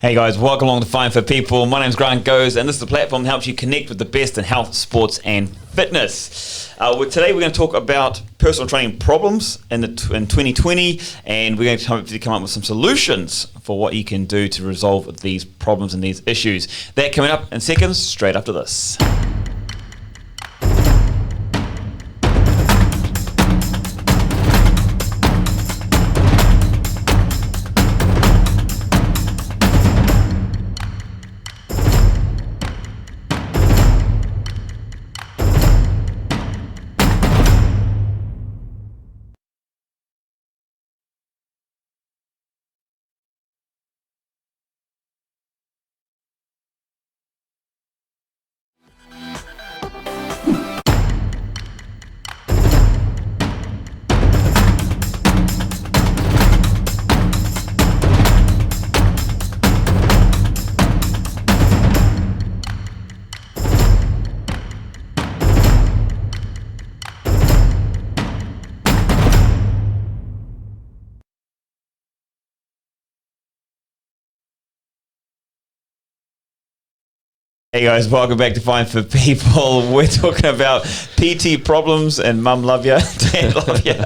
Hey guys, welcome along to Fine for People. My name's Grant Goes, and this is the platform that helps you connect with the best in health, sports, and fitness. Today we're going to talk about personal training problems in 2020, and we're going to hopefully come up with some solutions for what you can do to resolve these problems and these issues. That coming up in seconds, straight after this. Hey guys, welcome back to Fine for People. We're talking about PT problems and Mum love ya, Dad love ya.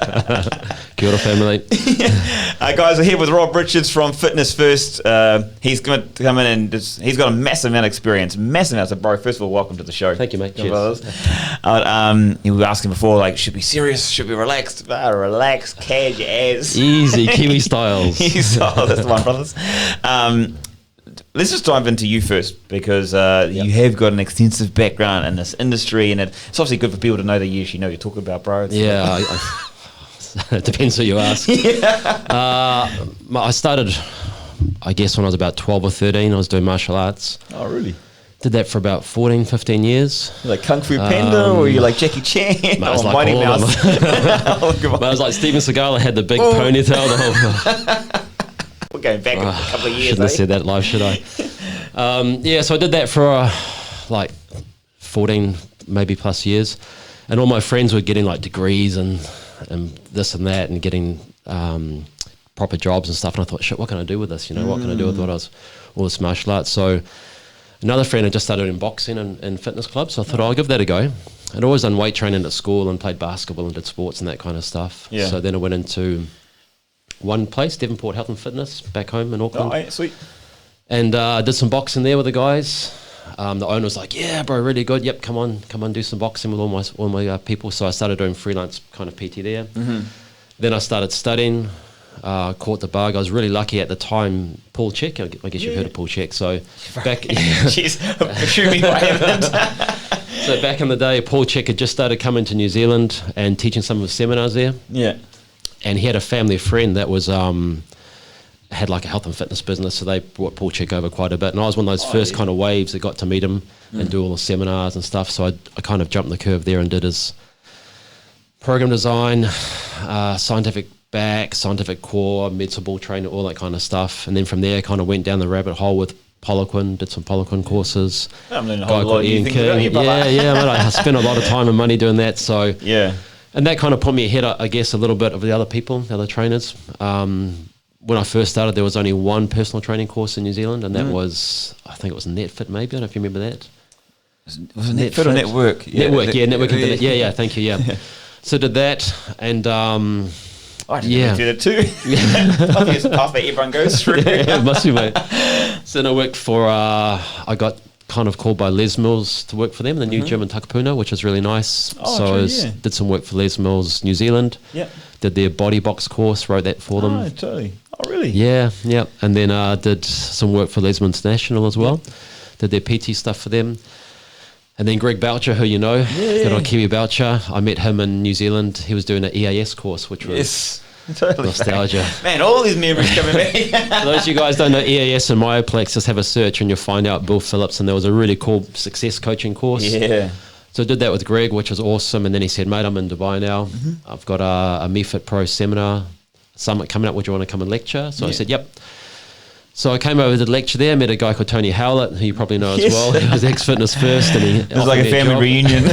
Kia ora, family. Guys, we're here with Rob Richards from Fitness First. He's going to come in and he's got a massive amount of experience. Massive amount. So, bro, first of all, welcome to the show. Thank you, mate. Cheers. You were asking before, like, should we be serious? Should we relax? Relax, cadge your ass. Easy, Kiwi styles. Kiwi style, that's the one, brothers. Let's just dive into you first, because you have got an extensive background in this industry, and it's obviously good for people to know that you actually know what you're talking about, bro. Yeah, it depends who you ask. I started, I guess, when I was about 12 or 13. I was doing martial arts. Oh, really? Did that for about 14, 15 years. Like Kung Fu Panda, or you like Jackie Chan? Mate, I was like Mighty all of Mouse. them. I was like Steven Seagal. I had the big ponytail. The whole. We're going back a couple of years. Shouldn't have said that live, should I? So I did that for like 14, maybe plus years, and all my friends were getting like degrees and this and that, and getting proper jobs and stuff. And I thought, shit, what can I do with this? You know, what can I do with all this martial arts? So another friend had just started in boxing and fitness clubs, so I thought, I'll give that a go. I'd always done weight training at school and played basketball and did sports and that kind of stuff. Yeah. So then I went into one place, Devonport Health and Fitness, back home in Auckland. Oh, sweet. And did some boxing there with the guys. The owner was like, yeah, bro, really good. Yep, come on, do some boxing with all my people. So I started doing freelance kind of PT there. Mm-hmm. Then I started studying, caught the bug. I was really lucky at the time. Paul Check, I guess you've heard of Paul Check. So back, Jeez, shoot me if I haven't. So back in the day, Paul Check had just started coming to New Zealand and teaching some of his seminars there. Yeah. And he had a family friend that was had like a health and fitness business, so they brought Paul Check over quite a bit. And I was one of those first kind of waves that got to meet him and do all the seminars and stuff. So I kind of jumped the curve there and did his program design, scientific back, scientific core, med ball training, all that kind of stuff. And then from there, kind of went down the rabbit hole with Poliquin, did some Poliquin courses. I'm learning a whole lot of new things about you, brother. I spent a lot of time and money doing that. So yeah. And that kind of put me ahead, I guess, a little bit of the other people, the other trainers. When I first started, there was only one personal training course in New Zealand, and that was, I think it was NetFit maybe, I don't know if you remember that. Was it NetFit or Network? Yeah, Network. Yeah, thank you, yeah. So did that, and I didn't do that too. Obvious path that everyone goes through. Yeah, it must be, mate. So then I worked for, I got kind of called by Les Mills to work for them, the new gym in Takapuna, which was really nice. Did some work for Les Mills New Zealand. Yeah. Did their body box course, wrote that for them. Oh, totally. Oh, really? Yeah. And then did some work for Les Mills International as well. Did their PT stuff for them. And then Greg Boucher, who you know, good old Kiwi Boucher. I met him in New Zealand. He was doing an EAS course, which was totally nostalgia. Man, all these memories coming back. For those of you guys don't know EAS and Myoplex, just have a search and you'll find out Bill Phillips. And there was a really cool success coaching course. Yeah. So I did that with Greg, which was awesome. And then he said, mate, I'm in Dubai now. Mm-hmm. I've got a MeFit Pro seminar summit coming up. Would you want to come and lecture? So I said, yep. So I came over to the lecture there, met a guy called Tony Howlett, who you probably know as well. He was ex-Fitness First. And it was like a family reunion.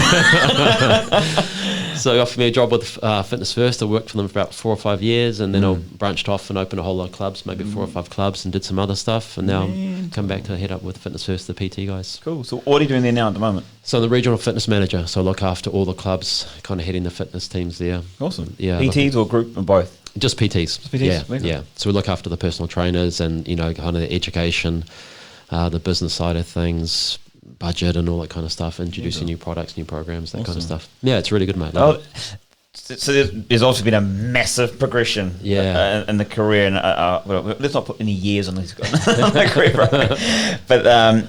So he offered me a job with Fitness First. I worked for them for about 4 or 5 years, and then I branched off and opened a whole lot of clubs, maybe 4 or 5 clubs, and did some other stuff. And now I'm come back to head up with Fitness First, the PT guys. Cool. So what are you doing there now at the moment? So I'm the regional fitness manager. So I look after all the clubs, kind of heading the fitness teams there. Awesome. Yeah. PTs or group or both? Just PTs. PTs? Yeah. So we look after the personal trainers and, kind of the education, the business side of things, budget and all that kind of stuff, introducing new products, new programs, that kind of stuff. Yeah, it's really good, mate. So there's also been a massive progression in the career, and well, let's not put any years on this on the career, but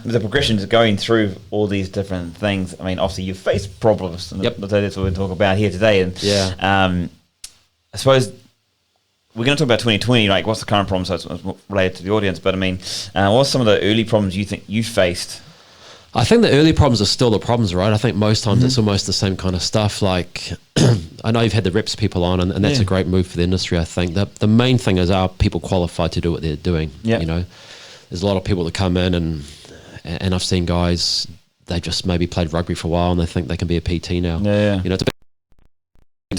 the progression is going through all these different things. I mean, obviously you've faced problems, and that's what we talk about here today. And I suppose we're going to talk about 2020, like what's the current problem, so it's related to the audience. But I mean, what's some of the early problems you think you faced? I think the early problems are still the problems, right? I think most times it's almost the same kind of stuff. Like, I know you've had the reps people on, and that's a great move for the industry, I think. The main thing is, are people qualified to do what they're doing? There's a lot of people that come in, and I've seen guys, they just maybe played rugby for a while, and they think they can be a PT now. It's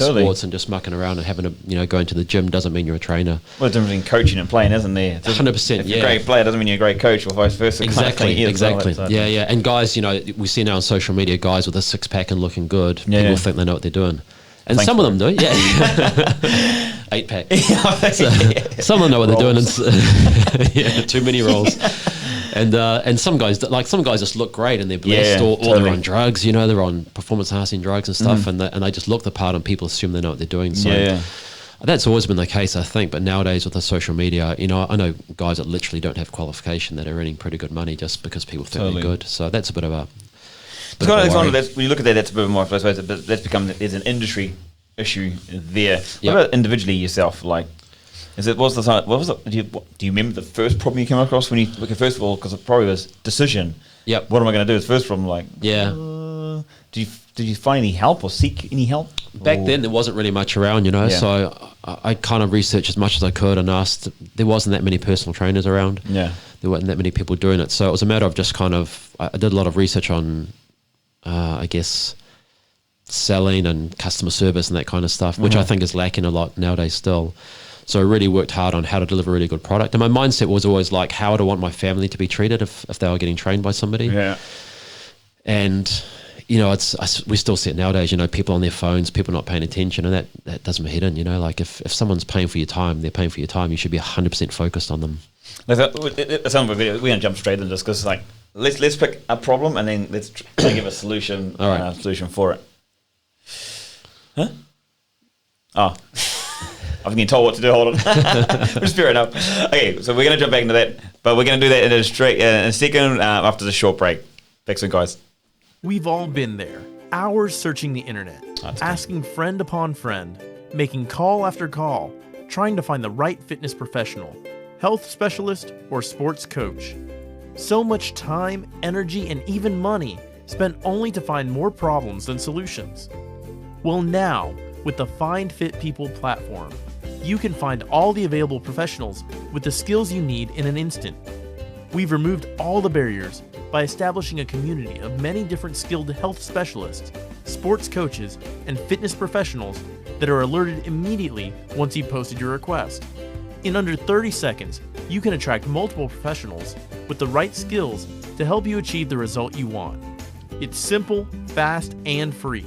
a bit sports and just mucking around and having going to the gym doesn't mean you're a trainer. Well, the difference between coaching and playing, isn't there? 100%. If you're a great player doesn't mean you're a great coach, or vice versa. Exactly. Yeah. And guys, we see now on social media guys with a 6-pack and looking good. People think they know what they're doing, and some of them do. 8-pack. Some of them know what they're doing. And too many rolls. And some guys just look great and they're blessed, or they're on drugs, they're on performance enhancing drugs and stuff, and they just look the part and people assume they know what they're doing. So that's always been the case, I think. But nowadays with the social media, I know guys that literally don't have qualification that are earning pretty good money just because people think they're good. So that's a bit of a. When you look at that, that's a bit more. I suppose there's an industry issue there. What about individually yourself? Like, what was it? Do you remember the first problem you came across when you? Okay, first of all, because it probably was decision. Yep. What am I going to do? Is first problem like? Did you find any help or seek any help? Back then, there wasn't really much around, So I kind of researched as much as I could and asked. There wasn't that many personal trainers around. There weren't that many people doing it, so it was a matter of just kind of. I did a lot of research on, I guess, selling and customer service and that kind of stuff, which I think is lacking a lot nowadays still. So I really worked hard on how to deliver a really good product. And my mindset was always like, how would I want my family to be treated if they were getting trained by somebody? And, we still see it nowadays, people on their phones, people not paying attention, and that does my head in, like if someone's paying for your time, they're paying for your time, you should be 100% focused on them. We're going to jump straight into this because let's pick a problem and then let's try to give a solution, solution for it. Huh? Oh. I've been told what to do. Hold on. Just fair enough. Okay, so we're going to jump back into that, but we're going to do that in a second after the short break. Back soon, guys. We've all been there. Hours searching the internet, asking friend upon friend, making call after call, trying to find the right fitness professional, health specialist, or sports coach. So much time, energy, and even money spent only to find more problems than solutions. Well, now, with the Find Fit People platform, you can find all the available professionals with the skills you need in an instant. We've removed all the barriers by establishing a community of many different skilled health specialists, sports coaches, and fitness professionals that are alerted immediately once you've posted your request. In under 30 seconds, you can attract multiple professionals with the right skills to help you achieve the result you want. It's simple, fast, and free.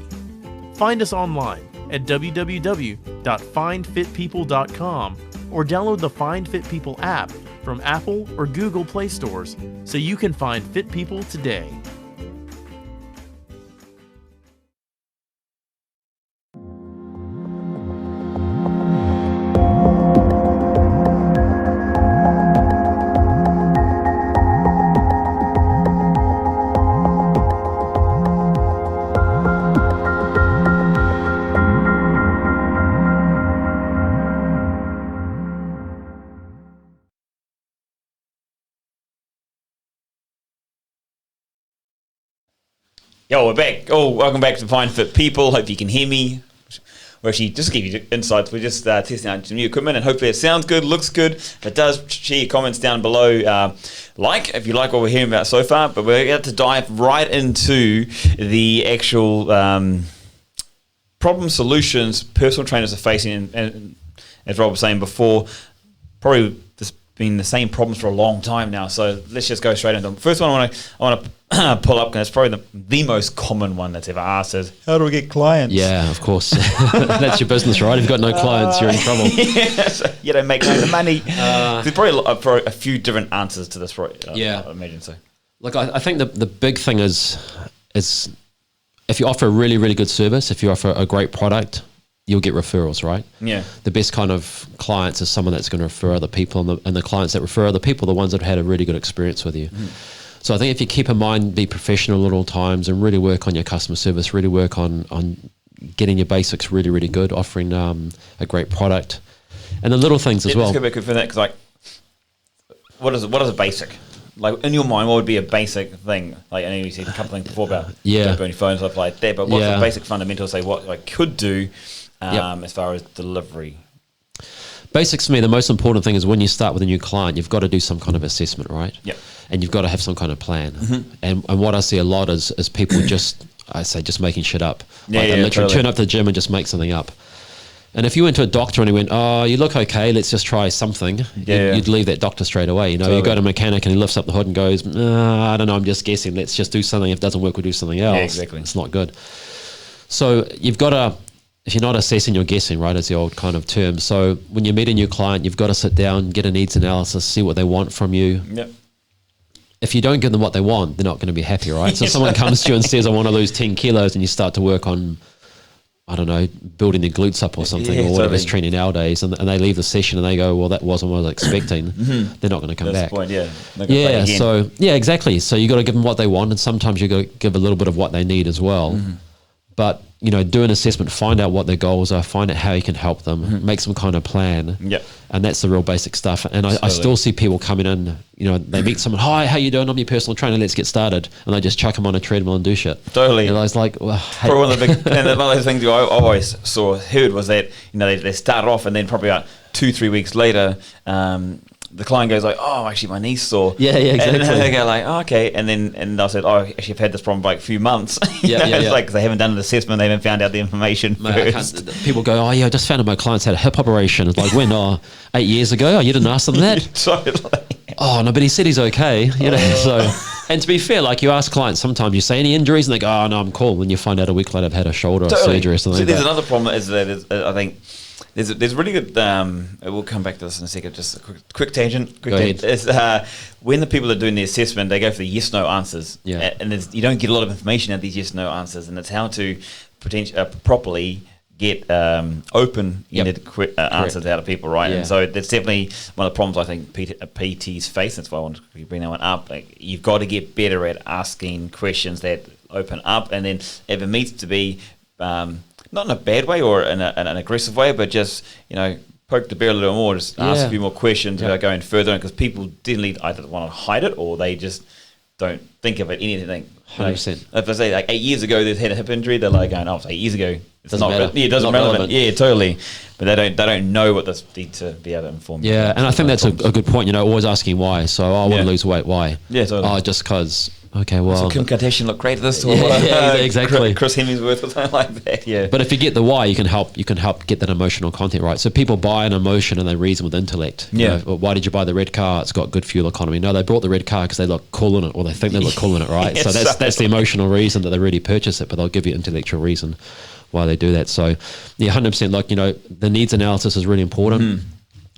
Find us online at www.findfitpeople.com or download the Find Fit People app from Apple or Google Play stores so you can find fit people today. Yo, we're back. Welcome back to Find Fit People. Hope you can hear me. We're actually, just to give you insights, we're just testing out some new equipment and hopefully it sounds good, looks good. If it does, share your comments down below. If you like what we're hearing about so far, but we're about to dive right into the actual problem solutions personal trainers are facing, and as Rob was saying before, probably there's been the same problems for a long time now. So let's just go straight into them. First one I want to pull up, and it's probably the most common one that's ever asked is, how do we get clients? Yeah, of course. That's your business, right? If you've got no clients, you're in trouble. Yeah, so you don't make no money. There's probably a few different answers to this, right? Yeah. I imagine so. Look, I think the big thing is if you offer a really, really good service, if you offer a great product, you'll get referrals, right? Yeah. The best kind of clients is someone that's going to refer other people, and the clients that refer other people are the ones that have had a really good experience with you. So I think if you keep in mind, be professional at all times and really work on your customer service, really work on getting your basics really, really good, offering a great product, and the little things as well. Let's go back for that, because like, what is a basic? Like, in your mind, what would be a basic thing? Like, I know you said a couple of things before about don't burn your phone, stuff like that, but what's the basic fundamental, say, what I could do as far as delivery? Basics to me, the most important thing is when you start with a new client, you've got to do some kind of assessment, right? Yep. And you've got to have some kind of plan. And what I see a lot is people just making shit up. They literally totally turn up to the gym and just make something up. And if you went to a doctor and he went, oh, you look okay, let's just try something, you'd leave that doctor straight away. You know, you go to a mechanic and he lifts up the hood and goes, I don't know, I'm just guessing. Let's just do something. If it doesn't work, we'll do something else. Yeah, exactly. It's not good. So you've got to, if you're not assessing, you're guessing, right, is the old kind of term. So when you meet a new client, you've got to sit down, get a needs analysis, see what they want from you. Yep. If you don't give them what they want, they're not going to be happy, right? So if someone comes to you and says, I want to lose 10 kilos, and you start to work on, I don't know, building their glutes up or something, or whatever's training nowadays, and they leave the session and they go, well, that wasn't what I was expecting, they're not going to come back. That's the point, exactly. So you got to give them what they want, and sometimes you got to give a little bit of what they need as well. But, you know, do an assessment, find out what their goals are, find out how you can help them, make some kind of plan. Yep. And that's the real basic stuff. And I still see people coming in, you know, they meet someone, hi, how you doing? I'm your personal trainer, let's get started. And they just chuck them on a treadmill and do shit. Totally. And I was like, well, hey. Probably one of the big, and one of those things I always heard was that, you know, they started off and then probably about 2-3 weeks later, the client goes like, oh, actually my knee's sore. Yeah, exactly. And then they go like, oh, okay. And I said, oh, actually I've had this problem for like a few months. It's like, 'cause they haven't done an assessment, they haven't found out the information first. People go, oh yeah, I just found out my clients had a hip operation. It's like, when? 8 years ago? Oh, you didn't ask them that? Totally. Oh, no, but he said he's okay. You know, so... And to be fair, like you ask clients, sometimes you say any injuries and they go, oh no, I'm cool. When you find out a week later I've had a shoulder surgery or something. So there's another problem is that I think there's really good, we'll come back to this in a second, just a quick tangent. Go ahead. When the people are doing the assessment, they go for the yes-no answers. Yeah. And you don't get a lot of information out of these yes-no answers, and it's how to properly get open-ended answers out of people, right? Yeah. And so that's definitely one of the problems I think PTs face. That's why I want to bring that one up. Like, you've got to get better at asking questions that open up, and then if it needs to be not in a bad way or in an aggressive way, but just, you know, poke the bear a little more, just ask a few more questions about going further, because people definitely either want to hide it or they just don't think of it anything. 100%. If I say like 8 years ago they had a hip injury, they're like going, oh, it's 8 years ago. It's Doesn't not matter. it doesn't Not relevant. relevant. Yeah, totally. But they don't know what this need to be able to inform. Yeah, and I think that's a good point. You know, always asking why. So I want to lose weight. Why? Yeah, totally. Oh, just because. Okay, well. So Kim Kardashian look great at this, or exactly. Chris Hemsworth or something like that. Yeah. But if you get the why, you can help get that emotional content right. So people buy an emotion and they reason with intellect. You know, well, why did you buy the red car? It's got good fuel economy. No, they bought the red car because they look cool in it, or they think they look cool in it, right? So that's the emotional reason that they really purchase it, but they'll give you intellectual reason why they do that. So yeah, 100%. Like, you know, the needs analysis is really important.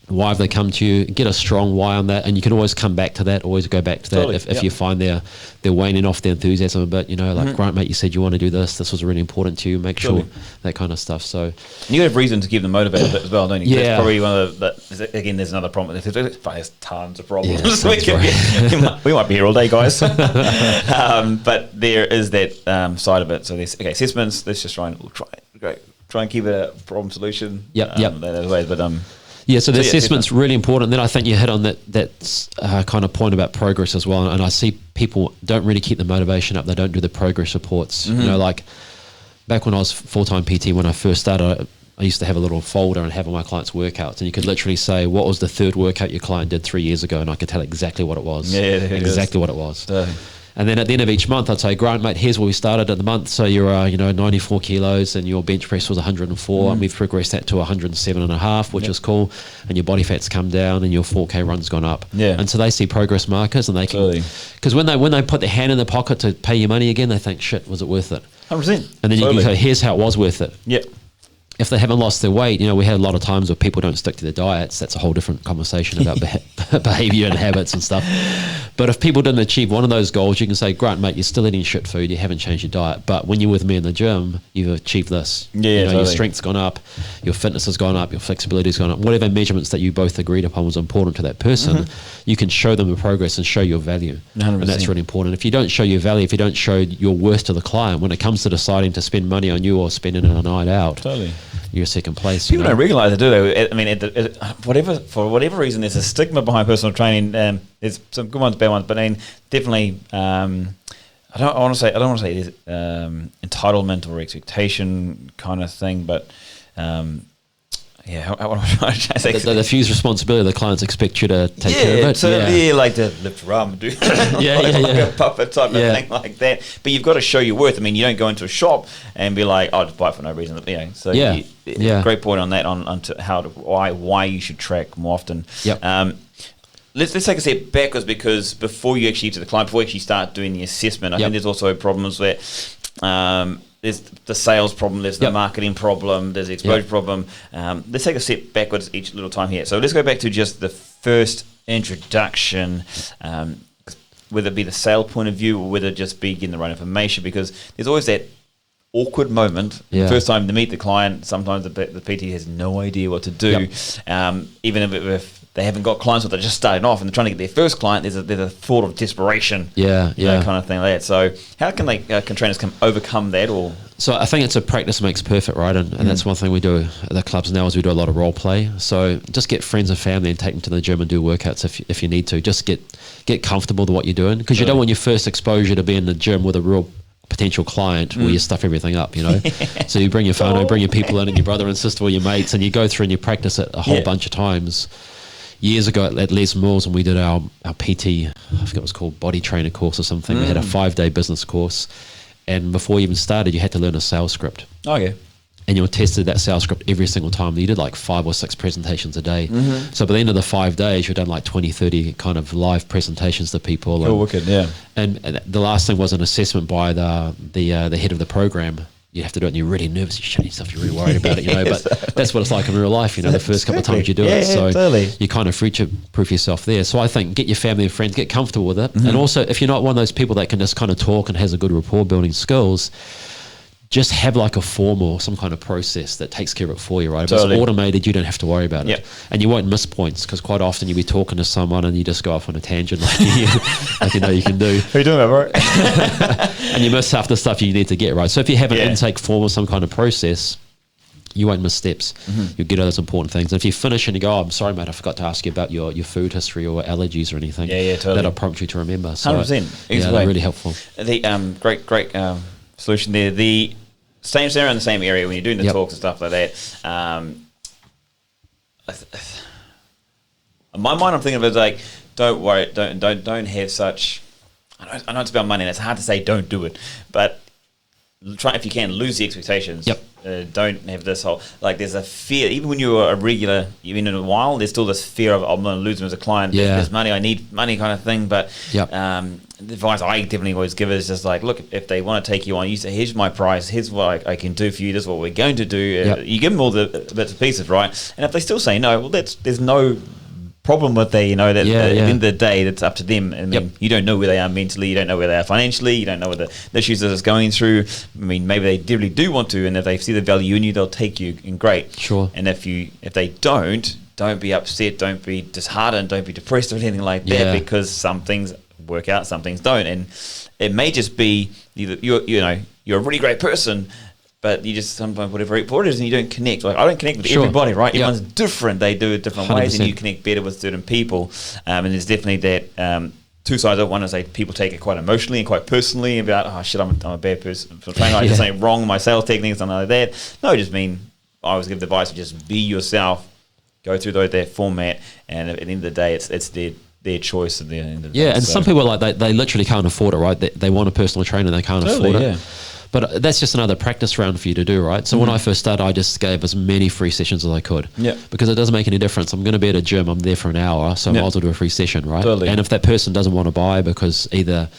Why have they come to you? Get a strong why on that, and you can always come back to that. Always go back to that if you find they're waning off their enthusiasm a bit. You know, like Grant, mate, you said you want to do this. This was really important to you. Make sure that kind of stuff. So and you have reason to keep them motivated as well, don't you? Yeah. That's probably one of the. Again, there's another problem. There's tons of problems. Yeah, we might be here all day, guys. But there is that side of it. So there's assessments. Let's just try and keep it a problem solution. That way, but Yeah, so the assessment's really important. Then I think you hit on that kind of point about progress as well. And I see people don't really keep the motivation up. They don't do the progress reports. You know, like back when I was full-time PT, when I first started, I used to have a little folder and have all my clients' workouts. And you could literally say, what was the third workout your client did 3 years ago? And I could tell exactly what it was. Yeah, exactly what it was. And then at the end of each month, I'd say, Grant, mate, here's where we started at the month. So you're, 94 kilos and your bench press was 104 and we've progressed that to 107.5, which is cool. And your body fat's come down and your 4K run's gone up. Yeah. And so they see progress markers and they can, because when they put their hand in their pocket to pay you money again, they think, shit, was it worth it? 100%. And then you can go, here's how it was worth it. Yep. If they haven't lost their weight, we had a lot of times where people don't stick to their diets. That's a whole different conversation about behavior and habits and stuff. But if people didn't achieve one of those goals, you can say, Grant, mate, you're still eating shit food. You haven't changed your diet. But when you're with me in the gym, you've achieved this. Your strength's gone up, your fitness has gone up, your flexibility's gone up. Whatever measurements that you both agreed upon was important to that person, you can show them the progress and show your value. 100%. And that's really important. If you don't show your value, if you don't show your worth to the client, when it comes to deciding to spend money on you or spending it on a night out, you're second place. People don't realise it, do they? I mean, for whatever reason, there's a stigma behind personal training. There's some good ones, bad ones, but I mean, definitely. I don't want to say there's entitlement or expectation kind of thing, but what am I trying to say? The diffuse responsibility, the clients expect you to take care of it. So like the lift rum, do like a puppet type of thing like that. But you've got to show your worth. I mean, you don't go into a shop and be like, "I'll just buy it for no reason." So great point on that. On to why you should track more often. Yep. Let's take a step backwards, because before you actually get to the client, before you actually start doing the assessment, I think there's also problems where there's the sales problem, there's the marketing problem, there's the exposure problem. Let's take a step backwards each little time here. So let's go back to just the first introduction, whether it be the sale point of view or whether it just be getting the right information, because there's always that awkward moment. First time to meet the client, sometimes the PT has no idea what to do. Even if they haven't got clients or they're just starting off and they're trying to get their first client, there's a thought of desperation, kind of thing like that. So how can can trainers overcome that? Or so I think it's a practice makes perfect, right? And that's one thing we do at the clubs now is we do a lot of role play. So just get friends and family and take them to the gym and do workouts if you need to. Just get comfortable with what you're doing, because you don't want your first exposure to be in the gym with a real potential client where you stuff everything up, So you bring your phone, bring your people in, and your brother and sister or your mates, and you go through and you practice it a whole bunch of times. Years ago at Les Mills, and we did our PT, I forget it was called body trainer course or something. We had a 5-day business course, and before you even started, you had to learn a sales script. And you tested that sales script every single time. You did like 5 or 6 presentations a day. So by the end of the 5 days, you've done like 20, 30 kind of live presentations to people. And the last thing was an assessment by the head of the program. You have to do it and you're really nervous, you're shitting yourself, you're really worried about it, but that's what it's like in real life, the first couple of times you do it. So you kind of future-proof yourself there. So I think get your family and friends, get comfortable with it. And also, if you're not one of those people that can just kind of talk and has a good rapport building skills, just have like a form or some kind of process that takes care of it for you, right? If it's automated, you don't have to worry about it. And you won't miss points, because quite often you'll be talking to someone and you just go off on a tangent like you can do. How you doing, bro? And you miss half the stuff you need to get, right? So if you have an intake form or some kind of process, you won't miss steps. You'll get all those important things. And if you finish and you go, I'm sorry, mate, I forgot to ask you about your food history or allergies or anything, that'll prompt you to remember. So, 100%. Yeah, they're really helpful. The great solution there. The same in the same area when you're doing the talks and stuff like that. In my mind, I'm thinking of it like, don't worry, don't have such. I know it's about money, and it's hard to say don't do it, but try if you can lose the expectations. Don't have this whole there's a fear, even when you're a regular, you've been in a while, there's still this fear of I'm going to lose them as a client. There's money, I need money kind of thing. But the advice I definitely always give is just like, look, if they want to take you on, you say, here's my price, here's what I can do for you, this is what we're going to do. You give them all the bits and pieces, right? And if they still say no, well, there's no problem with that, at the end of the day, that's up to them. I mean, you don't know where they are mentally, you don't know where they are financially, you don't know what the issues that it's going through. I mean, maybe they really do want to, and if they see the value in you, they'll take you, and great. Sure. And if they don't be upset, don't be disheartened, don't be depressed or anything like that, because some things work out, some things don't, and it may just be either you're a really great person, but you just sometimes whatever it is, and you don't connect. Like I don't connect with everybody, right? Everyone's different. They do it different 100%. Ways, and you connect better with certain people. And there's definitely that two sides of it. One is like people take it quite emotionally and quite personally about, oh shit, I'm a bad person for training. I did something wrong, my sales technique, something like that. No, just mean I always give the advice of just be yourself. Go through that format, and at the end of the day, it's their their choice at the end of the Yeah, day. and some people are like they literally can't afford it, right? They want a personal trainer, they can't Totally, afford it. yeah. But that's just another practice round for you to do, right? So when I first started, I just gave as many free sessions as I could. Yeah. Because it doesn't make any difference. I'm going to be at a gym, I'm there for an hour, so I might as well do a free session, right? Totally. And if that person doesn't want to buy because either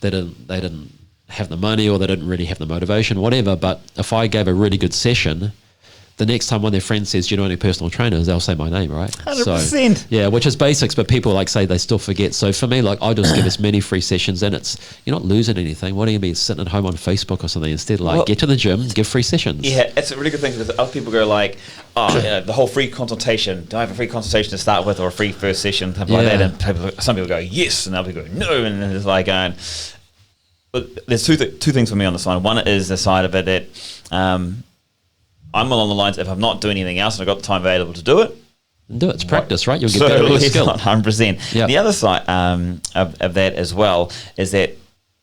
they didn't have the money or they didn't really have the motivation, whatever, but if I gave a really good session, the next time one of their friends says, "Do you know any personal trainers?" they'll say my name, right? 100%. So, yeah, which is basics, but people like say they still forget. So for me, like I just give as many free sessions, and you're not losing anything. What are you be sitting at home on Facebook or something instead? Like get to the gym, give free sessions. Yeah, it's a really good thing because other people go like, oh, the whole free consultation. Do I have a free consultation to start with or a free first session? Something like that. And some people go, yes, and other people go, no. And it's like going, but there's two things for me on the side. One is the side of it that I'm along the lines, if I'm not doing anything else and I've got the time available to do it, do it. It's practice, right? You'll get better at your skill. 100%. Yep. The other side of that as well is that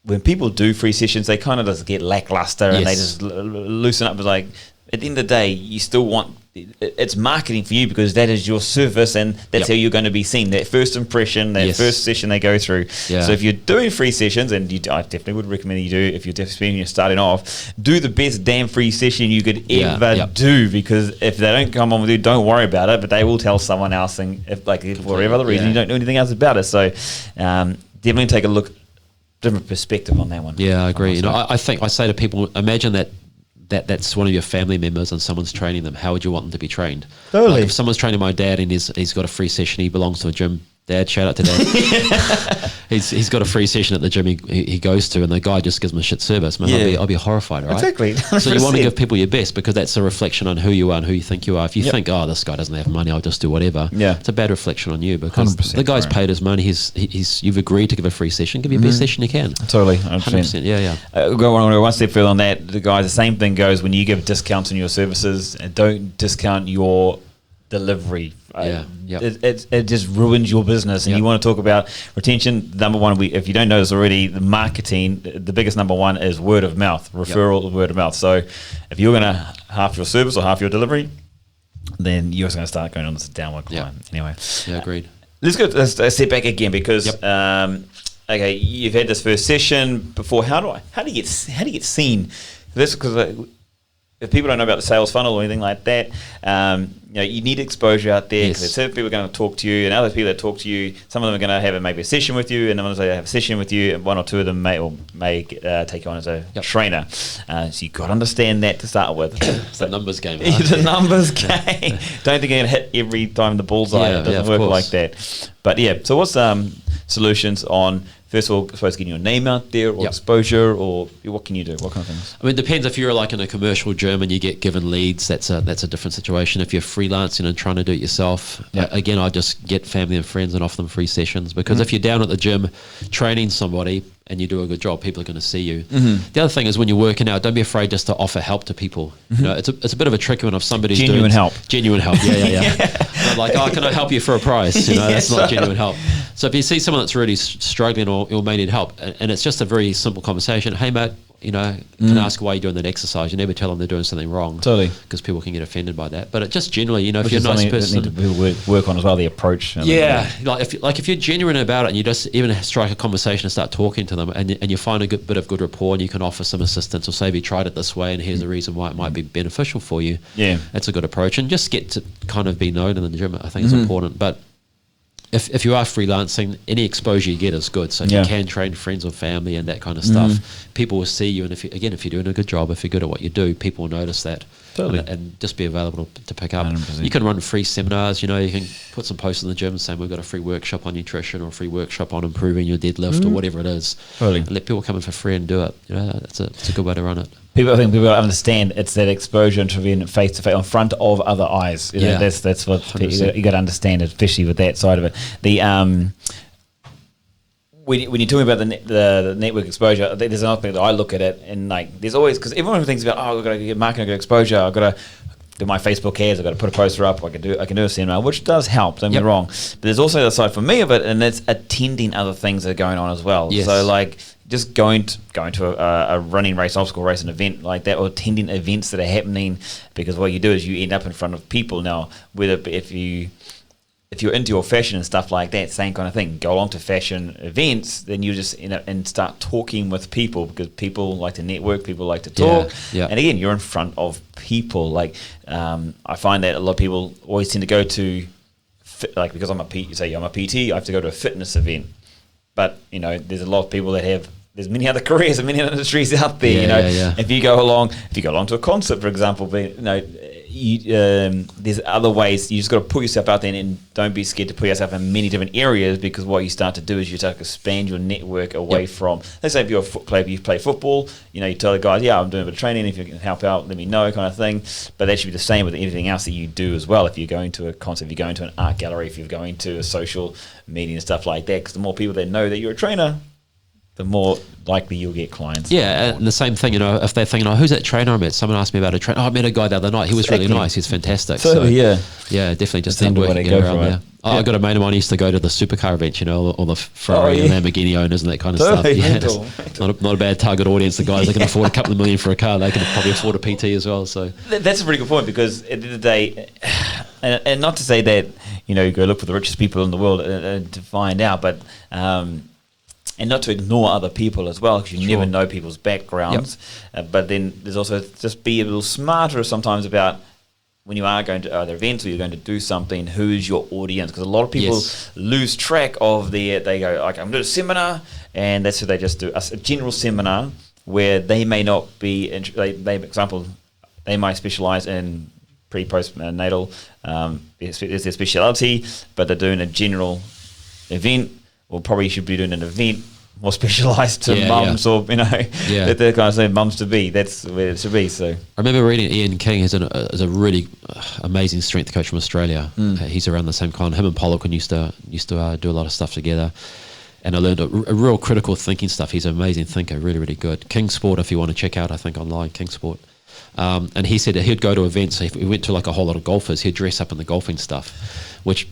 when people do free sessions, they kind of just get lackluster and they just loosen up. It's like, at the end of the day, you still want, it's marketing for you because that is your service and that's how you're going to be seen. That first impression, that first session they go through. Yeah. So if you're doing free sessions, and I definitely would recommend you do, if you're starting off, do the best damn free session you could ever do, because if they don't come on with you, don't worry about it, but they will tell someone else, and if for whatever other reason you don't know anything else about it. So definitely take a look, different perspective on that one. Yeah, I agree. I think I say to people, imagine that's one of your family members and someone's training them. How would you want them to be trained? Totally. Like if someone's training my dad and he's got a free session, he belongs to a gym. Dad, shout out to Dad. he's got a free session at the gym he goes to, and the guy just gives him a shit service. Man, I'll be horrified, right? Exactly. 100%. So you want to give people your best because that's a reflection on who you are and who you think you are. If you think, oh, this guy doesn't have money, I'll just do whatever. Yeah. It's a bad reflection on you because the guy's paid his money. You've agreed to give a free session. Give your best session you can. Totally. 100%. Yeah. Go one step further on that. The guys, the same thing goes when you give discounts on your services. Don't discount your delivery. It just ruins your business. And you want to talk about retention. Number one, if you don't know this already, the marketing, the biggest number one is word of mouth, referral, word of mouth. So if you're going to half your service or half your delivery, then you're going to start going on this downward climb. Anyway, agreed. Let's go a step back again because okay, you've had this first session before. How do you get seen? This because if people don't know about the sales funnel or anything like that, you need exposure out there because certain people are going to talk to you, and other people that talk to you, some of them are going to have maybe a session with you, and others they have a session with you, and one or two of them may take you on as a trainer. So you've got to understand that to start with. It's the numbers game. It's a numbers game. Don't think you're going to hit every time the bullseye. It doesn't work like that. But so what's solutions on, first of all, I suppose getting your name out there or exposure, or what can you do? What kind of things? I mean, it depends. If you're like in a commercial gym and you get given leads, that's a different situation. If you're freelancing and trying to do it yourself, again, I just get family and friends and offer them free sessions because if you're down at the gym training somebody and you do a good job, people are going to see you. The other thing is when you're working out, don't be afraid just to offer help to people. It's a bit of a tricky one if somebody's genuine help. Genuine help, yeah. Not like, oh, can I help you for a price? That's not genuine help. So if you see someone that's really struggling or may need help, and it's just a very simple conversation, hey mate, can I ask why you're doing that exercise? You never tell them they're doing something wrong. Totally. Because people can get offended by that. But it just generally, if you're a nice person, that need to work on as well, the approach. If you're genuine about it and you just even strike a conversation and start talking to them and you find a good bit of good rapport and you can offer some assistance or say, we tried it this way and here's the reason why it might be beneficial for you. Yeah. That's a good approach. And just get to kind of be known in the gym, I think is important. But if you are freelancing, any exposure you get is good. So if you can train friends or family and that kind of stuff, people will see you. And if you're doing a good job, if you're good at what you do, people will notice that. Totally. And just be available to pick up. 100%. You can run free seminars. You can put some posts in the gym saying we've got a free workshop on nutrition or a free workshop on improving your deadlift or whatever it is. Totally. And let people come in for free and do it. It's a good way to run it. I think people understand it's that exposure and to be face to face in front of other eyes. That's what you got to understand, especially with that side of it. The when you're talking about the network exposure, there's another thing that I look at it and there's always, because everyone thinks about I've got to get marketing, I've got exposure, I've got to do my Facebook ads, I've got to put a poster up, I can do a seminar, which does help, don't get me wrong. But there's also the side for me of it, and that's attending other things that are going on as well. Yes. So just going to a running race, obstacle race, an event like that, or attending events that are happening, because what you do is you end up in front of people. Now, if if you're into your fashion and stuff like that, same kind of thing. Go along to fashion events, then you just and start talking with people, because people like to network, people like to talk. Yeah. And again, you're in front of people. Like I find that a lot of people always tend to go to because I'm a PT, I have to go to a fitness event. But there's a lot of people that have. There's many other careers and many other industries out there. If you go along to a concert, for example, there's other ways. You just got to put yourself out there and don't be scared to put yourself in many different areas, because what you start to do is you start to expand your network away from. Let's say if you're you play football, you tell the guys, I'm doing a bit of training. If you can help out, let me know, kind of thing. But that should be the same with anything else that you do as well. If you're going to a concert, if you're going to an art gallery, if you're going to a social media and stuff like that, because the more people that know that you're a trainer, the more likely you'll get clients. Yeah, and the same thing, if they're thinking, who's that trainer I met? Someone asked me about a trainer. I met a guy the other night. He was really nice. He's fantastic. Yeah, definitely just networking around there. I got a mate of mine who used to go to the supercar events, all the Ferrari and Lamborghini owners and that kind of stuff. Yeah, not a bad target audience. The guys that can afford a couple of million for a car, they can probably afford a PT as well. So that's a pretty good point, because at the end of the day, and not to say that you go look for the richest people in the world to find out, but and not to ignore other people as well, because you never know people's backgrounds. But then there's also just be a little smarter sometimes about when you are going to other events or you're going to do something, who's your audience? Because a lot of people lose track of they go, okay, I'm doing a seminar, and that's what they just do, a general seminar where they may not be, for example, they might specialize in pre-postnatal, is their speciality, but they're doing a general event, or probably should be doing an event more specialised to mums or that they're kind of saying mums to be. That's where it should be. So I remember reading Ian King is a really amazing strength coach from Australia. He's around the same kind. Him and Poliquin used to do a lot of stuff together, and I learned a real critical thinking stuff. He's an amazing thinker, really, really good. King Sport, if you want to check out, I think online, King Sport. And he said that he'd go to events. If we went to like a whole lot of golfers, he'd dress up in the golfing stuff, which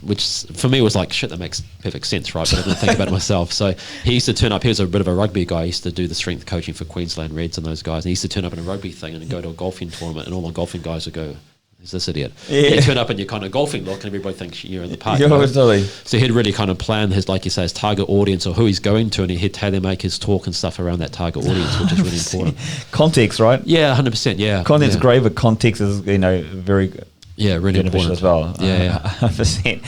for me was like, shit, that makes perfect sense, right? But I didn't think about it myself. So he used to turn up. He was a bit of a rugby guy. He used to do the strength coaching for Queensland Reds and those guys. And he used to turn up in a rugby thing and go to a golfing tournament, and all the golfing guys would go, "Who's this idiot?" You turn up in your kind of golfing look, and everybody thinks you're in the park. So he'd really kind of plan his, like you say, his target audience or who he's going to, and he'd tailor make his talk and stuff around that target audience, which is really important. Context, right? Yeah, 100%. Yeah, context's great, but context is very really beneficial important as well. Yeah, 100%.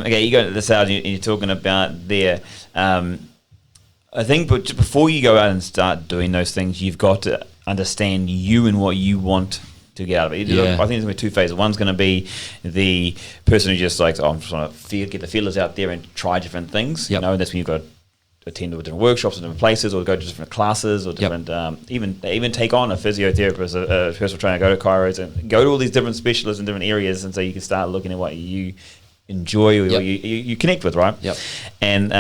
Okay, you go to this out, and you're talking about there. I think, but before you go out and start doing those things, you've got to understand you and what you want to get out of it. I think there's going to be two phases. One's going to be the person who just like, I'm just want to get the feelers out there and try different things. And that's when you've got to attend to different workshops or different places, or go to different classes, or different even take on a physiotherapist, a personal trainer, go to chiros, and go to all these different specialists in different areas, and so you can start looking at what you enjoy or you connect with, right? And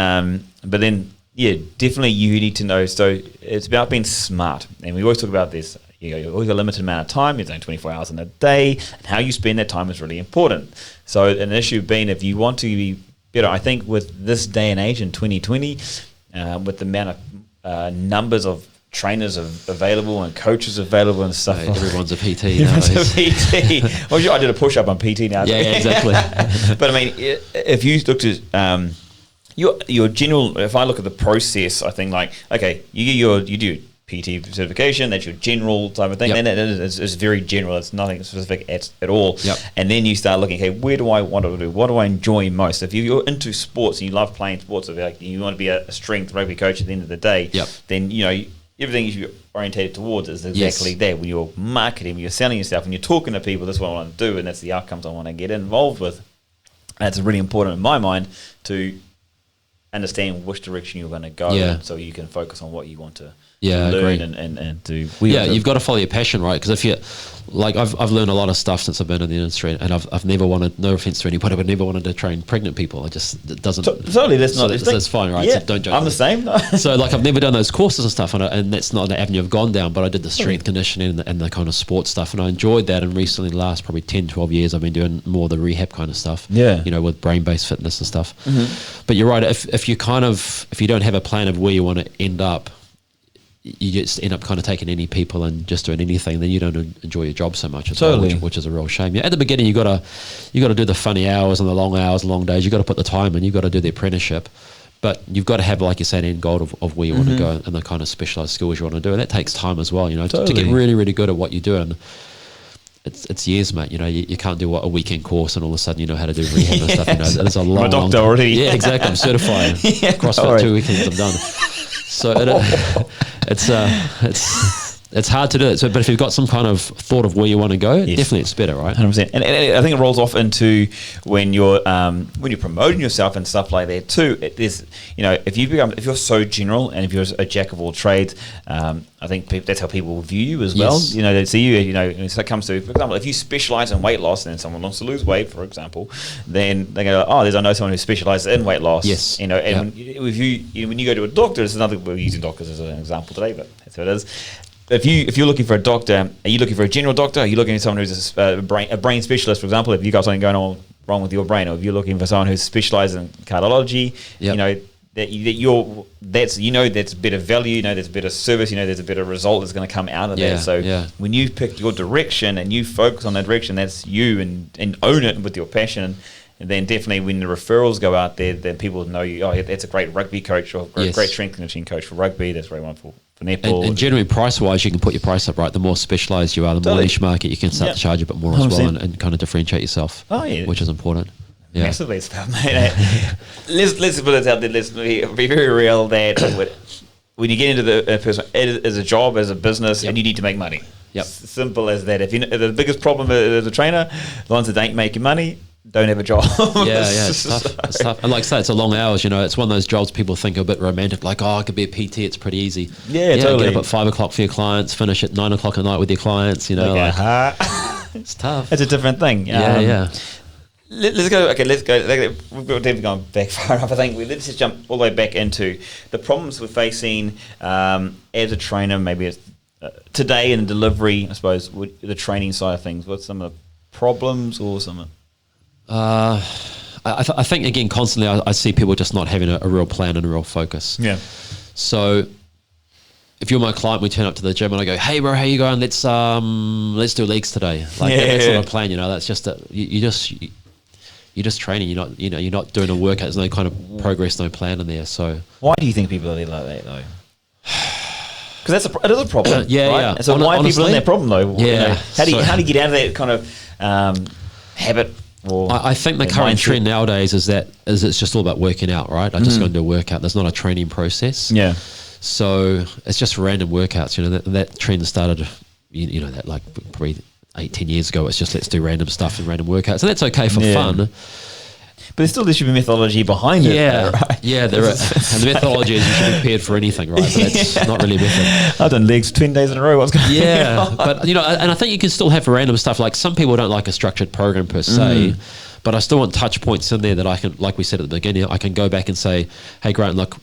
but then definitely you need to know. So it's about being smart, and we always talk about this. You always got a limited amount of time. There's only 24 hours in a day, and how you spend that time is really important. So an issue being, if you want to be better, I think with this day and age in 2020, with the amount of numbers of trainers available and coaches available and stuff. Everyone's a PT Everyone's a PT. Well, I did a push-up on PT now. Yeah, exactly. But I mean, if you look to your general, if I look at the process, I think like, okay, you do PT certification, that's your general type of thing. Then it's very general. It's nothing specific at all. And then you start looking, okay, where do I want to do? What do I enjoy most? If you're into sports and you love playing sports, if like you want to be a strength rugby coach at the end of the day, then everything you should be orientated towards is exactly that. When you're marketing, when you're selling yourself, and you're talking to people, that's what I want to do, and that's the outcomes I want to get involved with. And it's really important in my mind to understand which direction you're going to go, so you can focus on what you want to learn and do. You've got to follow your passion, right? Because if you like, I've learned a lot of stuff since I've been in the industry, and I've never wanted, no offense to anybody, but never wanted to train pregnant people. It doesn't. Totally, that's fine, right? So don't judge. I'm the same. So like, I've never done those courses and stuff, and that's not an avenue I've gone down. But I did the strength conditioning and the kind of sports stuff, and I enjoyed that. And recently, the last probably 10, 12 years, I've been doing more of the rehab kind of stuff. With brain-based fitness and stuff. But you're right. If you don't have a plan of where you want to end up, you just end up kind of taking any people and just doing anything, then you don't enjoy your job so much as Totally. well, which is a real shame. Yeah, at the beginning you got to do the funny hours and the long hours, long days. You got to put the time in. You got to do the apprenticeship, but you've got to have, like you say, an end goal of where you want to go and the kind of specialized skills you want to do, and that takes time as well. You know, to get really, really good at what you're doing. It's years, mate. You know, you can't do a weekend course and all of a sudden you know how to do rehab and stuff. You know, there's a long. I'm a doctor already. Yeah, exactly. I'm certified. CrossFit 2 weekends, I'm done. So it's hard to do it. So, but if you've got some kind of thought of where you want to go, definitely it's better, right? 100%. And I think it rolls off into when you're promoting yourself and stuff like that too. There's, you know, if you're so general and if you're a jack of all trades, I think that's how people view you as well. Yes. You know, they see you. You know, so it comes to, for example, if you specialize in weight loss and someone wants to lose weight, for example, then they go, I know someone who specializes in weight loss. Yes. You know, and when you go to a doctor, it's another. We're using doctors as an example today, but that's how it is. If you're looking for a doctor, are you looking for a general doctor? Are you looking for someone who's a brain specialist, for example? If you got something going on wrong with your brain, or if you're looking for someone who's specialized in cardiology, you know that's better value. You know, there's better service. You know, there's a better result that's going to come out of that. So when you pick your direction and you focus on that direction, that's you, and own it with your passion. And then definitely when the referrals go out there, then people know you. Oh, that's a great rugby coach or great strength conditioning coach for rugby. That's very wonderful for netball. And generally, price-wise, you can put your price up, right? The more specialised you are, the more niche market you can start to charge a bit more as well, and kind of differentiate yourself. Which is important. Yeah. Massively, it's about, mate. Let's put it out there. Let's be very real that when you get into the person, it is a job, as a business, and you need to make money. Simple as that. If the biggest problem as a trainer, the ones that ain't making money don't have a job. It's tough. It's tough. And like I say, it's a long hours, you know, it's one of those jobs people think are a bit romantic, like, I could be a PT, it's pretty easy. Totally. Get up at 5 o'clock for your clients, finish at 9 o'clock at night with your clients, you know, it's tough. It's a different thing. Let's go. We've definitely gone back far enough. I think let's just jump all the way back into the problems we're facing as a trainer, maybe today in delivery, I suppose, with the training side of things. What's some of the problems or some I think, again, constantly I see people just not having a real plan and a real focus. So if you're my client, we turn up to the gym and I go, hey bro, how you going? Let's do legs today. That's not a plan, you know. That's just you're just training. You're not doing a workout. There's no kind of progress, no plan in there. So why do you think people are like that though? Because it is a problem. Right? So why are people in that problem though? How do you get out of that kind of habit? I think the current trend nowadays is it's just all about working out, right? I just go and do a workout. There's not a training process. So it's just random workouts. You know, that trend started, you know, that like probably 8-10 years ago. It's just let's do random stuff and random workouts, and that's okay for fun. But there should be methodology behind it. Right? Yeah, there is. And the methodology is you should be prepared for anything, right? But that's not really method. I've done legs 10 days in a row. What's going on? But, you know, and I think you can still have random stuff. Like some people don't like a structured program per se, but I still want touch points in there that I can, like we said at the beginning, I can go back and say, hey, Grant, look,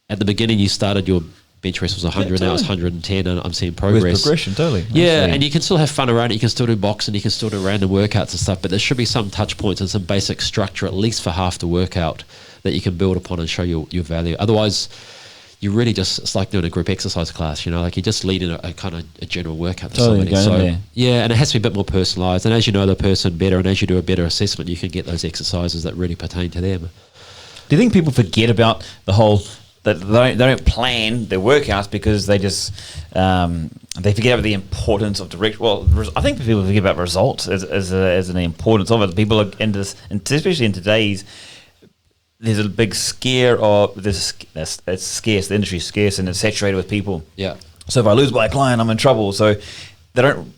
at the beginning you started your bench press was 100, now it's 110, and I'm seeing progress. With progression, totally. Yeah, and you can still have fun around it. You can still do boxing, you can still do random workouts and stuff, but there should be some touch points and some basic structure, at least for half the workout, that you can build upon and show your value. Otherwise, you really just, it's like doing a group exercise class, you know, like you're just leading a kind of a general workout to somebody. So, and it has to be a bit more personalised. And as you know the person better, and as you do a better assessment, you can get those exercises that really pertain to them. Do you think people forget about the whole... that they don't plan their workouts because they just they forget about the importance of direct. Well, I think people forget about results as an importance of it. People are into this, and especially in today's. There's a big scare of this. It's scarce. The industry's scarce and it's saturated with people. Yeah. So if I lose my client, I'm in trouble. So they don't.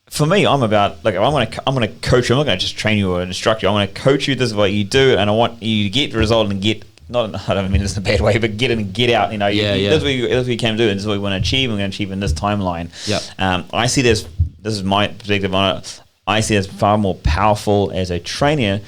For me, I'm about like I'm gonna coach you. I'm not gonna just train you or instruct you. I'm gonna coach you. This is what you do, and I want you to get the result and get. I don't mean this in a bad way, but get in and get out. You know, that's what you came to do, and this is what we want to achieve. We're going to achieve in this timeline. I see this is my perspective on it. I see it as far more powerful as a trainer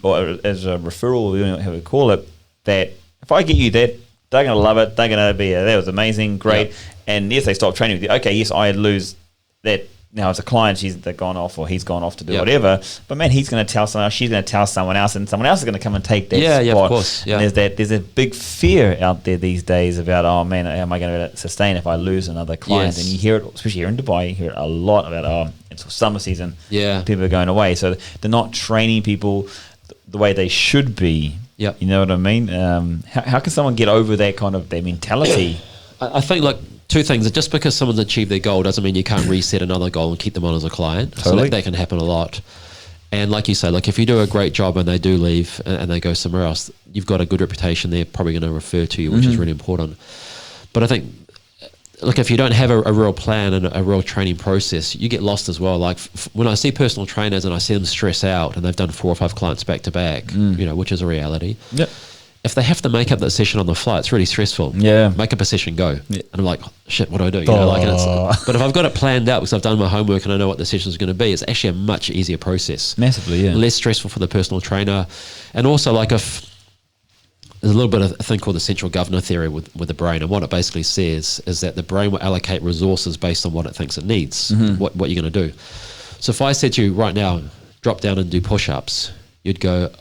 or as a referral, whatever we call it. That if I get you that, they're going to love it. They're going to be that was amazing, great. And yes, they stop training with you. Okay, yes, I lose that now as a client, they're gone off or he's gone off to do Yep. whatever. But man, he's going to tell someone else, she's going to tell someone else, and someone else is going to come and take that spot. Yeah, of course. Yeah. And there's a big fear out there these days about, oh man, am I going to sustain if I lose another client? Yes. And you hear it, especially here in Dubai, you hear it a lot about, oh, it's summer season. Yeah. People are going away. So they're not training people the way they should be. Yep. You know what I mean? How can someone get over that kind of their mentality? I think like two things. Just because someone's achieved their goal doesn't mean you can't reset another goal and keep them on as a client. Totally. So that can happen a lot. And like you say, like if you do a great job and they do leave and they go somewhere else, you've got a good reputation. They're probably going to refer to you, which is really important. But I think, look, if you don't have a real plan and a real training process, you get lost as well. Like when I see personal trainers and I see them stress out and they've done 4 or 5 clients back to back, which is a reality. Yep. If they have to make up that session on the fly, it's really stressful. Yeah. Make up a session, go. Yeah. And I'm like, shit, what do I do? You know, like, but if I've got it planned out because I've done my homework and I know what the session is going to be, it's actually a much easier process. Massively, yeah. Less stressful for the personal trainer. And also, like, if there's a little bit of a thing called the central governor theory with the brain. And what it basically says is that the brain will allocate resources based on what it thinks it needs, what you're going to do. So if I said to you right now, drop down and do push-ups, you'd go,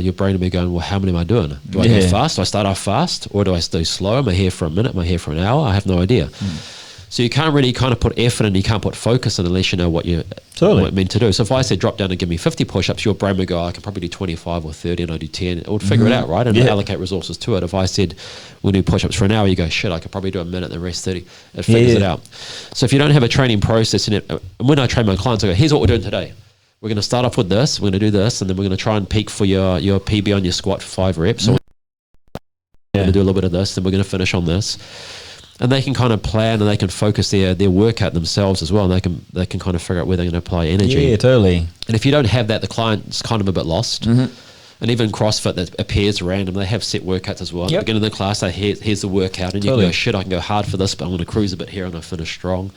your brain will be going, well, how many am I doing? Do I go fast? Do I start off fast? Or do I do slow? Am I here for a minute? Am I here for an hour? I have no idea. So you can't really kind of put effort in, you can't put focus in unless you know what you're meant to do. So if I said drop down and give me 50 push-ups, your brain would go, I can probably do 25 or 30 and I do 10. It would figure it out, right? And allocate resources to it. If I said we'll do push-ups for an hour, you go, shit, I could probably do a minute and the rest 30. It figures it out. So if you don't have a training process, and when I train my clients, I go, here's what we're doing today. We're going to start off with this, we're going to do this, and then we're going to try and peak for your PB on your squat for 5 reps. So we're going to do a little bit of this, then we're going to finish on this. And they can kind of plan and they can focus their workout themselves as well. And they can kind of figure out where they're going to apply energy. Yeah, totally. And if you don't have that, the client's kind of a bit lost. And even CrossFit that appears random, they have set workouts as well. At the beginning of the class, here's the workout, and you can go, shit, I can go hard for this, but I'm going to cruise a bit here and I finish strong.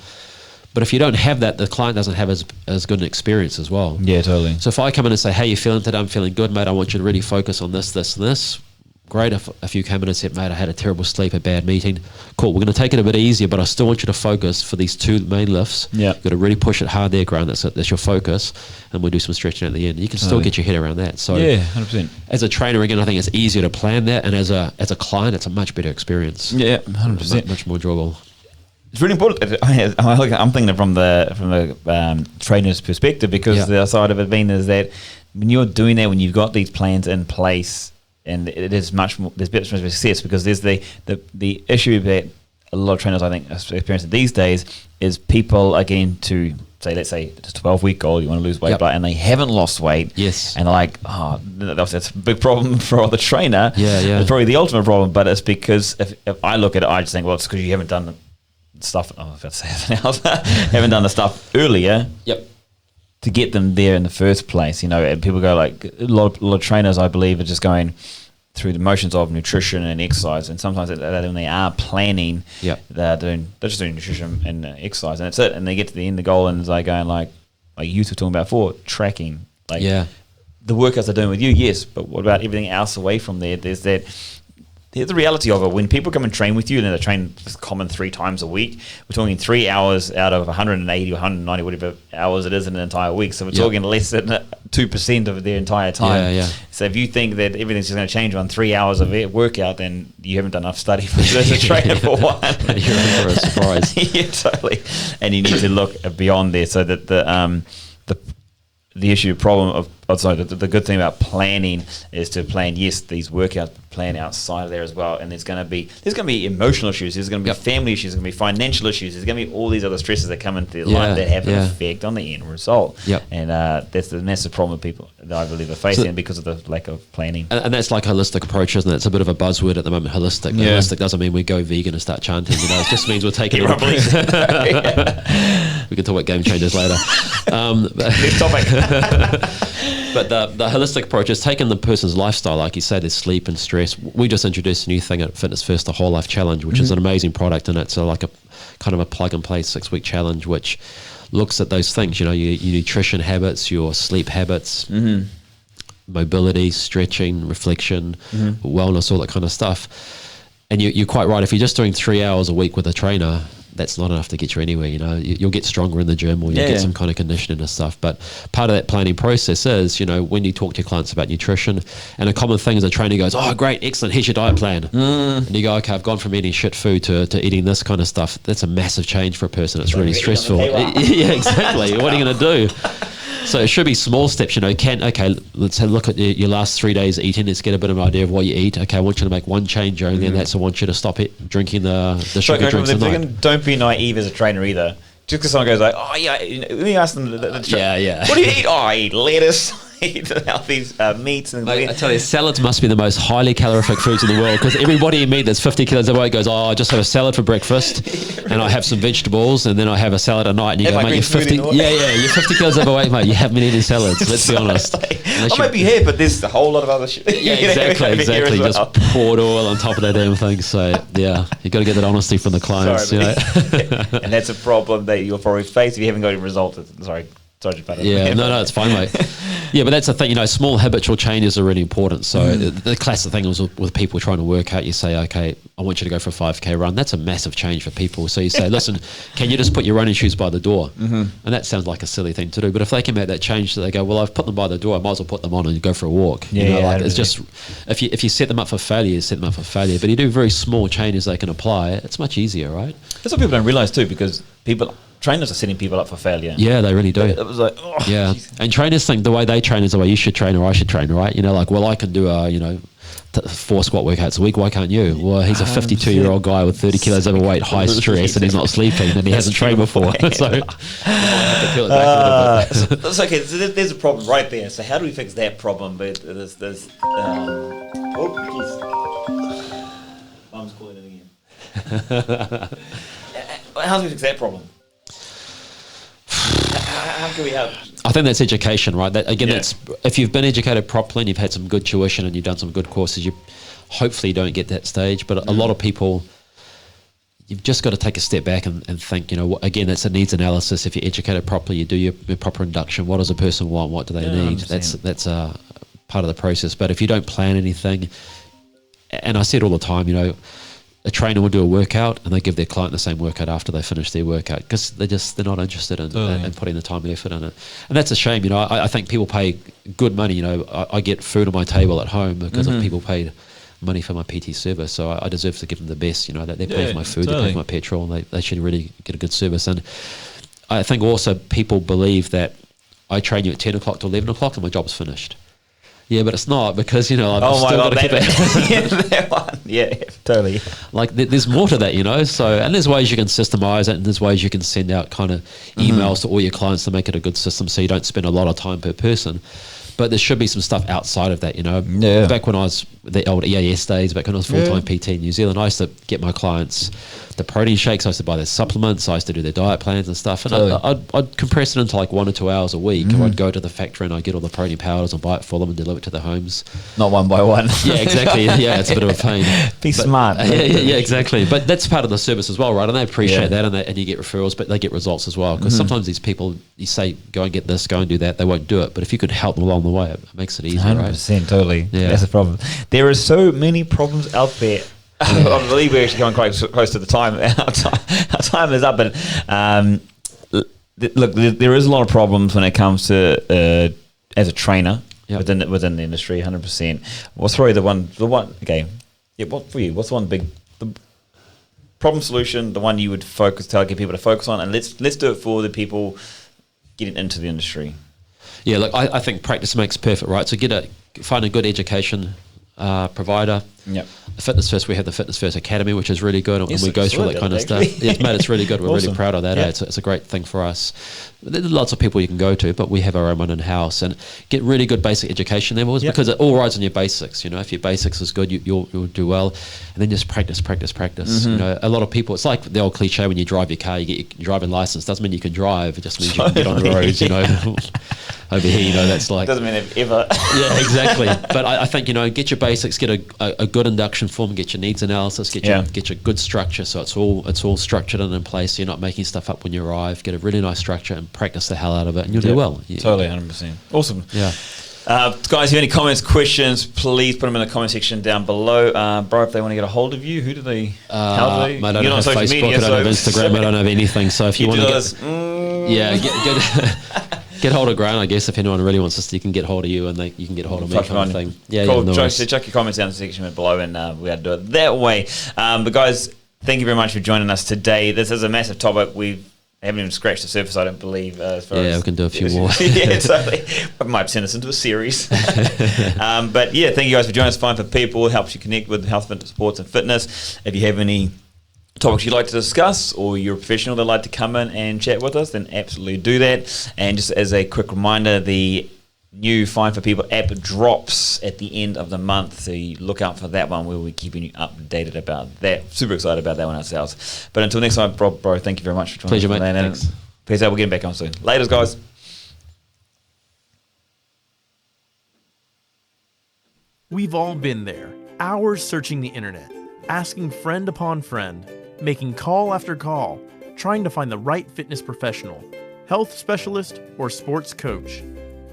But if you don't have that, the client doesn't have as good an experience as well. Yeah, totally. So if I come in and say, hey, you feeling today? I'm feeling good, mate. I want you to really focus on this, this, and this. Great. If you came in and said, mate, I had a terrible sleep, a bad meeting. Cool. We're going to take it a bit easier, but I still want you to focus for these 2 main lifts. Yeah. You've got to really push it hard there, Grant. That's your focus. And we'll do some stretching at the end. You can still get your head around that. So yeah, 100%. As a trainer, again, I think it's easier to plan that. And as a client, it's a much better experience. Yeah, 100%. Much more enjoyable. It's really important. I'm thinking from the trainer's perspective, because the other side of it being is that when you're doing that, when you've got these plans in place, and it is much more, there's much more success, because there's the issue that a lot of trainers I think are experiencing these days is people are getting to say, let's say it's a 12-week goal, you want to lose weight, and they haven't lost weight. Yes. And they're like, oh, that's a big problem for the trainer. Yeah. It's probably the ultimate problem, but it's because if I look at it, I just think, well, it's because you haven't done stuff. I was about to say something else. Haven't done the stuff earlier. Yep. To get them there in the first place, and people go like a lot of trainers, I believe, are just going through the motions of nutrition and exercise, and sometimes when they are planning, they're just doing nutrition and exercise, and that's it. And they get to the end of the goal, and they're going like you were talking about before, tracking, the workouts they're doing with you, yes, but what about everything else away from there? Here's the reality of it. When people come and train with you, and they train common 3 times a week, we're talking 3 hours out of 180 or 190, whatever hours it is in an entire week. So we're talking less than 2% of their entire time. So if you think that everything's just going to change on 3 hours of workout, then you haven't done enough study for as a trainer for one. You're in for a surprise. Yeah, totally. And you need to look beyond there, so that the issue problem the good thing about planning is to plan these workouts, plan outside of there as well. And there's going to be emotional issues, there's going to be family issues, there's going to be financial issues, there's going to be all these other stresses that come into life that have an effect on the end result. And that's the massive problem people that I believe are facing because of the lack of planning. And that's like holistic approach, isn't it? It's a bit of a buzzword at the moment, holistic. Holistic doesn't mean we go vegan and start chanting, it just means we're taking it. We can talk about game changers later. Next topic. But the holistic approach is taking the person's lifestyle, like you say, there's sleep and stress. We just introduced a new thing at Fitness First, the Whole Life Challenge, which is an amazing product, and it's like a kind of a plug-and-play 6-week challenge, which looks at those things, your nutrition habits, your sleep habits, mobility, stretching, reflection, wellness, all that kind of stuff. And you're quite right. If you're just doing 3 hours a week with a trainer, that's not enough to get you anywhere. You know, you'll get stronger in the gym, or you'll get some kind of conditioning and stuff. But part of that planning process is, you know, when you talk to your clients about nutrition, and a common thing is a trainer goes, "Oh, great, excellent, here's your diet plan," and you go, "Okay, I've gone from eating shit food to eating this kind of stuff." That's a massive change for a person. It's really stressful. Yeah, exactly. What are you going to do? So it should be small steps, you know. Let's have a look at your last 3 days eating. Let's get a bit of an idea of what you eat. Okay, I want you to make one change only, and that's I want you to stop drinking the sugar drinks at night. Don't be naive as a trainer either. Just because someone goes like, "Oh yeah," when you ask them, what do you eat? Oh, I eat lettuce. Eat healthy meats and I tell you, salads must be the most highly calorific foods in the world, because everybody you meet that's 50 kilos overweight goes, "Oh, I just have a salad for breakfast and I have some vegetables and then I have a salad at night." And you go, "Mate, you're 50 you're 50 kilos overweight, mate. You haven't been eating salads." Let's be honest. I might be here, but there's a whole lot of other shit. Yeah, exactly. Just poured oil on top of that damn thing. So yeah, you got to get that honesty from the clients. Sorry, and that's a problem that you'll probably face if you haven't got any results. Sorry. Yeah, no, it's fine, mate. Yeah, but that's the thing, you know, small habitual changes are really important. So the classic thing was with people trying to work out, you say, "Okay, I want you to go for a 5K run." That's a massive change for people. So you say, "Listen, can you just put your running shoes by the door?" And that sounds like a silly thing to do, but if they can make that change, so they go, "Well, I've put them by the door, I might as well put them on and go for a walk." It's just, if you set them up for failure, you set them up for failure. But you do very small changes they can apply, it's much easier, right? That's what people don't realize too, because trainers are setting people up for failure. Yeah, they really do. It was like, oh, yeah. Geez. And trainers think the way they train is the way you should train or I should train, right? You know, like, well, I can do 4 squat workouts a week. Why can't you? Well, he's a 52-year-old guy with 30 kilos overweight, high stress, and he's not sleeping, and he hasn't trained before. So, that's okay. So there's a problem right there. So how do we fix that problem? But Mum's calling it again. How do we fix that problem? How can we help? I think that's education, right? That's if you've been educated properly and you've had some good tuition and you've done some good courses, you hopefully don't get that stage. But a lot of people, you've just got to take a step back and think, you know, again, it's a needs analysis. If you're educated properly, you do your proper induction. What does a person want? What do they need? 100%. That's a part of the process. But if you don't plan anything, and I see it all the time, you know, a trainer will do a workout and they give their client the same workout after they finish their workout because they're not interested in putting the time and effort in it. And that's a shame. You know, I think people pay good money. You know, I get food on my table at home because of people paid money for my PT service. So I deserve to give them the best. You know, that they pay for my food, they pay for my petrol, and they should really get a good service. And I think also people believe that I train you at 10 o'clock to 11 o'clock and my job's finished. Yeah, but it's not because, you know, I've still got to keep it. That one. Yeah, totally. Like there's more to that, you know. So, and there's ways you can systemize it, and there's ways you can send out kind of emails to all your clients to make it a good system, so you don't spend a lot of time per person. But there should be some stuff outside of that, you know. Yeah. Back when I was the old EAS days, back when I was full-time PT in New Zealand, I used to get my clients the protein shakes. I used to buy their supplements. I used to do their diet plans and stuff. And I'd compress it into like 1 or 2 hours a week. Or I'd go to the factory and I'd get all the protein powders and buy it for them and deliver it to their homes. Not one by one. Yeah, exactly. Yeah, it's a bit of a pain. Smart. Yeah, exactly. But that's part of the service as well, right? And they appreciate that, and you get referrals, but they get results as well. Because sometimes these people, you say, go and get this, go and do that, they won't do it. But if you could help them along the way, it makes it easier, 100%, right? Totally. Yeah. That's the problem. There are so many problems out there. I believe we're actually coming quite close to the time. Our time is up, but look, there is a lot of problems when it comes to as a trainer within the industry. 100%. What's probably the one? Okay, yeah. What for you? What's the one big problem solution? The one you would target people to focus on, and let's do it for the people getting into the industry. Yeah, look, I think practice makes perfect, right? So find a good education provider. Yep. Fitness First, we have the Fitness First Academy, which is really good, and we go through that kind of stuff. Yes, mate, it's really good. We're really proud of that. Yeah. It's a great thing for us. There's lots of people you can go to, but we have our own one in-house, and get really good basic education levels because it all rides on your basics. You know, if your basics is good, you'll do well, and then just practice. You know, a lot of people, it's like the old cliche when you drive your car, you get your driving license. Doesn't mean you can drive. It just means you can get on the roads. You know, over here, you know, that's like doesn't mean ever. Yeah, exactly. But I think, you know, get your basics, get a good induction form, get your needs analysis, get your good structure, so it's all structured and in place. So you're not making stuff up when you arrive. Get a really nice structure and practice the hell out of it, and you'll do well. Totally, 100%. Awesome. Yeah. Guys, if you have any comments, questions, please put them in the comment section down below. Bro, if they want to get a hold of you, who do they? How do they? Mate, I You're don't on have social Facebook, media, I don't have Instagram, I don't have anything. So if you want to get hold of Grant, I guess if anyone really wants us, you can get hold of you, and you can get hold of me, kind of thing. Yeah, cool. yeah, no worries. Chuck your comments down in the section below, and we got to do it that way. But guys, thank you very much for joining us today. This is a massive topic. We haven't even scratched the surface, I don't believe. As far as we can do a few more. Yeah, totally. I might send us into a series. But yeah, thank you guys for joining us. Fine for People. It helps you connect with health, fitness, sports, and fitness. If you have any topics you'd like to discuss, or you're a professional that'd like to come in and chat with us, then absolutely do that. And just as a quick reminder, the new Fine for People app drops at the end of the month, so you look out for that one. We'll be keeping you updated about that. Super excited about that one ourselves. But until next time, bro, thank you very much for joining us. Pleasure, mate. Thanks. Peace out. We'll get back on soon. Laters, guys. We've all been there, hours searching the internet, asking friend upon friend, making call after call, trying to find the right fitness professional, health specialist, or sports coach.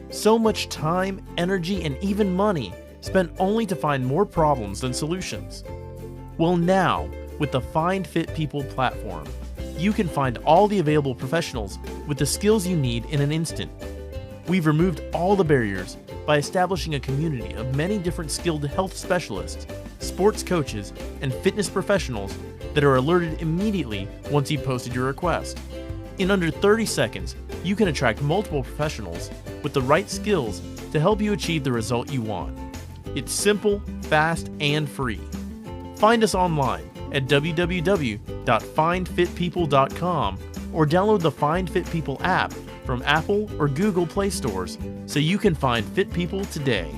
So much time, energy, and even money spent only to find more problems than solutions. Well, now, with the Find Fit People platform, you can find all the available professionals with the skills you need in an instant. We've removed all the barriers by establishing a community of many different skilled health specialists, sports coaches, and fitness professionals that are alerted immediately once you've posted your request. In under 30 seconds, you can attract multiple professionals with the right skills to help you achieve the result you want. It's simple, fast, and free. Find us online at www.findfitpeople.com or download the Find Fit People app from Apple or Google Play stores so you can find fit people today.